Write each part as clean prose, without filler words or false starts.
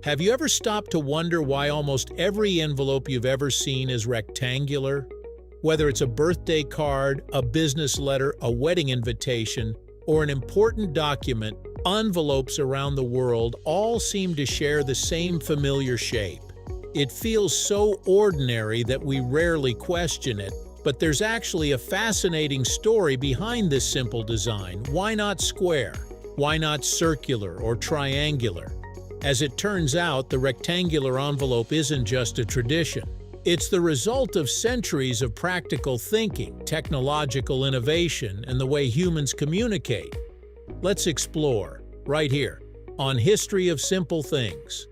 Have you ever stopped to wonder why almost every envelope you've ever seen is rectangular? Whether it's a birthday card, a business letter, a wedding invitation, or an important document, envelopes around the world all seem to share the same familiar shape. It feels so ordinary that we rarely question it, but there's actually a fascinating story behind this simple design. Why not square? Why not circular or triangular? As it turns out, the rectangular envelope isn't just a tradition. It's the result of centuries of practical thinking, technological innovation, and the way humans communicate. Let's explore, right here, on History of Simple Things.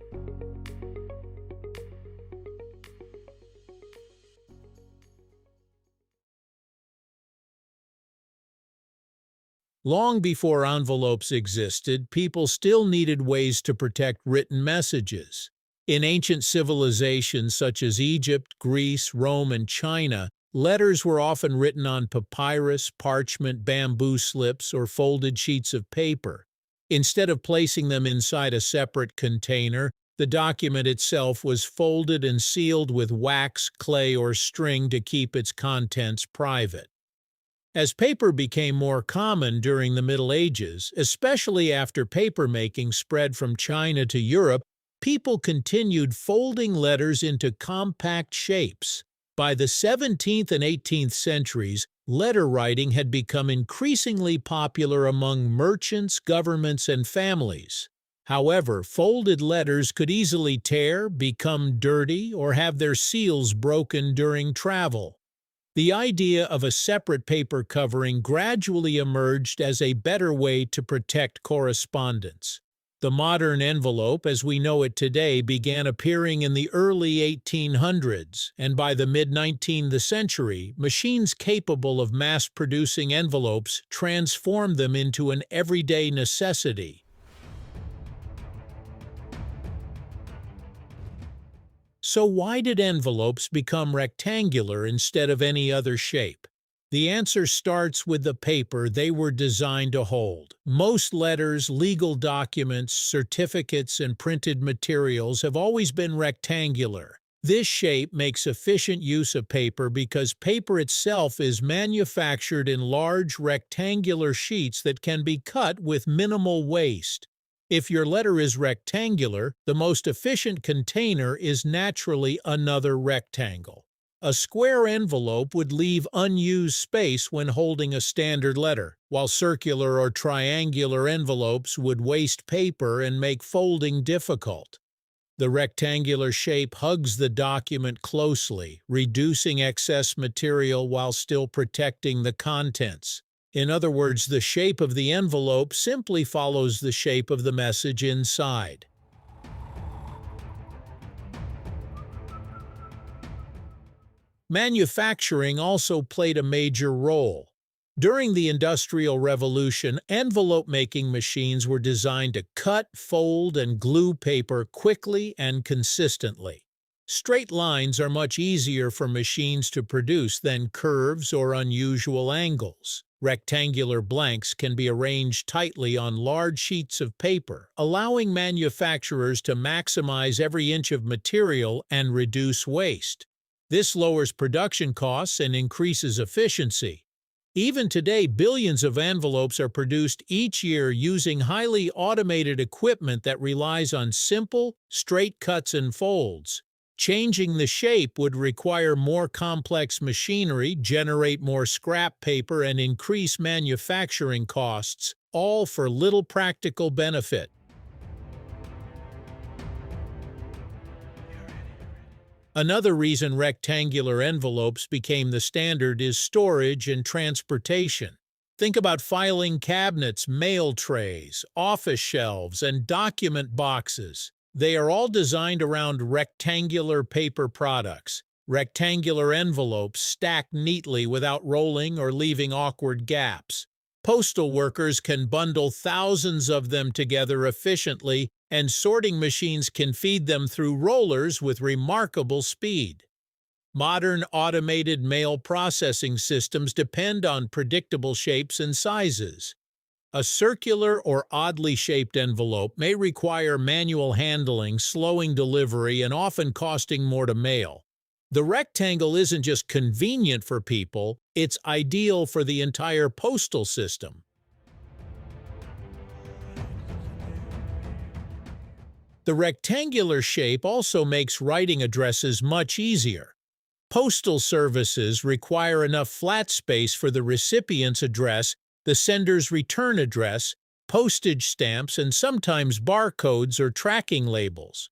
Long before envelopes existed, people still needed ways to protect written messages. In ancient civilizations such as Egypt, Greece, Rome, and China, letters were often written on papyrus, parchment, bamboo slips, or folded sheets of paper. Instead of placing them inside a separate container, the document itself was folded and sealed with wax, clay, or string to keep its contents private. As paper became more common during the Middle Ages, especially after papermaking spread from China to Europe, people continued folding letters into compact shapes. By the 17th and 18th centuries, letter writing had become increasingly popular among merchants, governments, and families. However, folded letters could easily tear, become dirty, or have their seals broken during travel. The idea of a separate paper covering gradually emerged as a better way to protect correspondence. The modern envelope, as we know it today, began appearing in the early 1800s, and by the mid-19th century, machines capable of mass-producing envelopes transformed them into an everyday necessity. So why did envelopes become rectangular instead of any other shape? The answer starts with the paper they were designed to hold. Most letters, legal documents, certificates, and printed materials have always been rectangular. This shape makes efficient use of paper because paper itself is manufactured in large rectangular sheets that can be cut with minimal waste. If your letter is rectangular, the most efficient container is naturally another rectangle. A square envelope would leave unused space when holding a standard letter, while circular or triangular envelopes would waste paper and make folding difficult. The rectangular shape hugs the document closely, reducing excess material while still protecting the contents. In other words, the shape of the envelope simply follows the shape of the message inside. Manufacturing also played a major role. During the Industrial Revolution, envelope-making machines were designed to cut, fold, and glue paper quickly and consistently. Straight lines are much easier for machines to produce than curves or unusual angles. Rectangular blanks can be arranged tightly on large sheets of paper, allowing manufacturers to maximize every inch of material and reduce waste. This lowers production costs and increases efficiency. Even today, billions of envelopes are produced each year using highly automated equipment that relies on simple, straight cuts and folds. Changing the shape would require more complex machinery, generate more scrap paper, and increase manufacturing costs, all for little practical benefit. Another reason rectangular envelopes became the standard is storage and transportation. Think about filing cabinets, mail trays, office shelves, and document boxes. They are all designed around rectangular paper products. Rectangular envelopes stacked neatly without rolling or leaving awkward gaps. Postal workers can bundle thousands of them together efficiently, and sorting machines can feed them through rollers with remarkable speed. Modern automated mail processing systems depend on predictable shapes and sizes. A circular or oddly shaped envelope may require manual handling, slowing delivery, and often costing more to mail. The rectangle isn't just convenient for people, it's ideal for the entire postal system. The rectangular shape also makes writing addresses much easier. Postal services require enough flat space for the recipient's address, the sender's return address, postage stamps, and sometimes barcodes or tracking labels.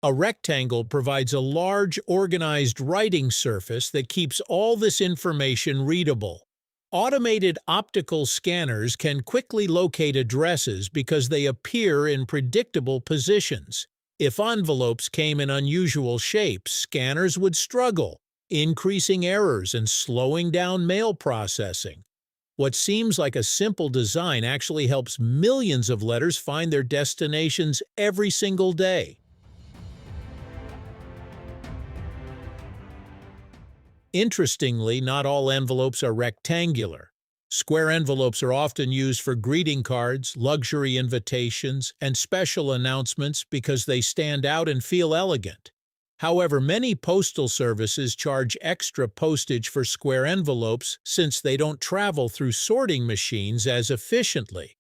A rectangle provides a large, organized writing surface that keeps all this information readable. Automated optical scanners can quickly locate addresses because they appear in predictable positions. If envelopes came in unusual shapes, scanners would struggle, increasing errors and slowing down mail processing. What seems like a simple design actually helps millions of letters find their destinations every single day. Interestingly, not all envelopes are rectangular. Square envelopes are often used for greeting cards, luxury invitations, and special announcements because they stand out and feel elegant. However, many postal services charge extra postage for square envelopes since they don't travel through sorting machines as efficiently.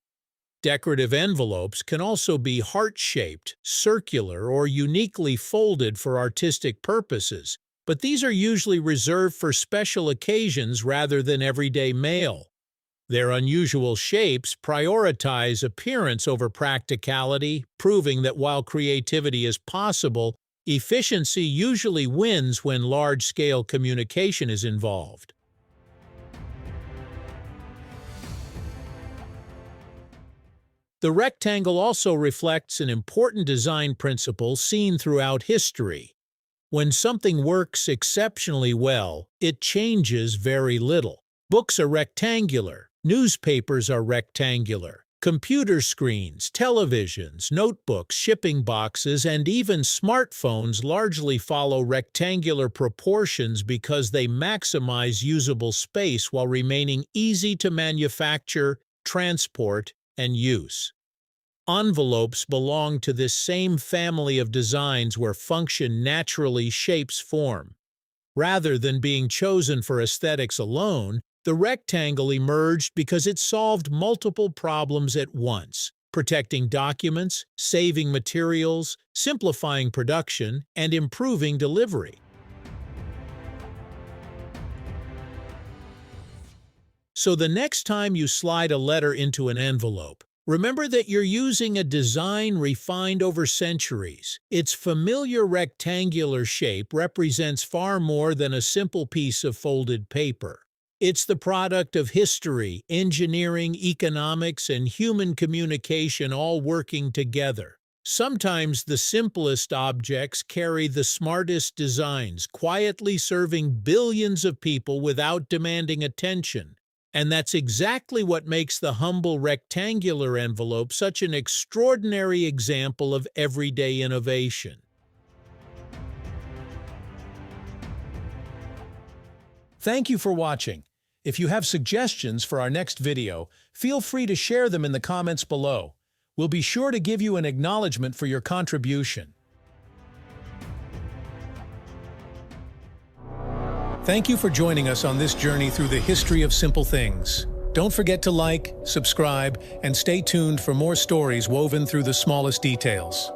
Decorative envelopes can also be heart-shaped, circular, or uniquely folded for artistic purposes, but these are usually reserved for special occasions rather than everyday mail. Their unusual shapes prioritize appearance over practicality, proving that while creativity is possible, efficiency usually wins when large-scale communication is involved. The rectangle also reflects an important design principle seen throughout history. When something works exceptionally well, it changes very little. Books are rectangular, newspapers are rectangular, computer screens, televisions, notebooks, shipping boxes, and even smartphones largely follow rectangular proportions because they maximize usable space while remaining easy to manufacture, transport, and use. Envelopes belong to this same family of designs where function naturally shapes form. Rather than being chosen for aesthetics alone, the rectangle emerged because it solved multiple problems at once, protecting documents, saving materials, simplifying production, and improving delivery. So the next time you slide a letter into an envelope, remember that you're using a design refined over centuries. Its familiar rectangular shape represents far more than a simple piece of folded paper. It's the product of history, engineering, economics, and human communication all working together. Sometimes the simplest objects carry the smartest designs, quietly serving billions of people without demanding attention. And that's exactly what makes the humble rectangular envelope such an extraordinary example of everyday innovation. Thank you for watching. If you have suggestions for our next video, feel free to share them in the comments below. We'll be sure to give you an acknowledgement for your contribution. Thank you for joining us on this journey through the history of simple things. Don't forget to like, subscribe, and stay tuned for more stories woven through the smallest details.